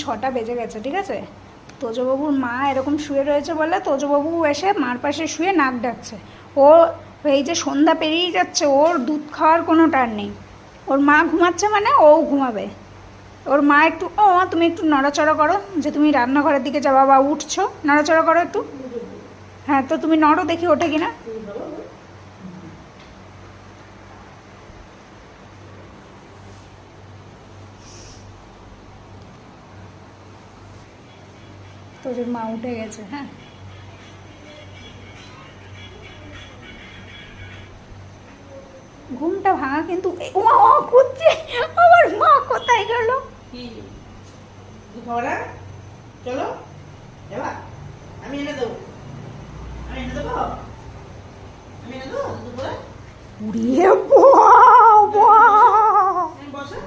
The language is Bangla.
6টা বেজে গেছে, ঠিক আছে? তোজবাবুর মা এরকম শুয়ে রয়েছে বলে তোজবাবু এসে মার পাশে শুয়ে নাক ডাকছে। ও এই যে সন্ধ্যা পেরিয়ে যাচ্ছে, ওর দুধ খাওয়ার কোনো টান নেই। ওর মা ঘুমাচ্ছে মানে ও ঘুমাবে। ওর মা একটু, ও মা তুমি একটু নড়াচড়া করো, যে তুমি রান্নাঘরের দিকে যাবা বা উঠছো, নড়াচড়া করো একটু। হ্যাঁ, তো তুমি নড়ো দেখি ওঠে কিনা। তোর মা উঠে গেছে। হ্যাঁ, ঘুমটা ভাঙা কিন্তু খুঁজছে আমার মা কোথায় গেল। চলো যাবা, আমি এনে দেবো, আমি এনে দেবো, আমি এনে দেবো দুপুরে। উড়িয়ে বাবা, বসো।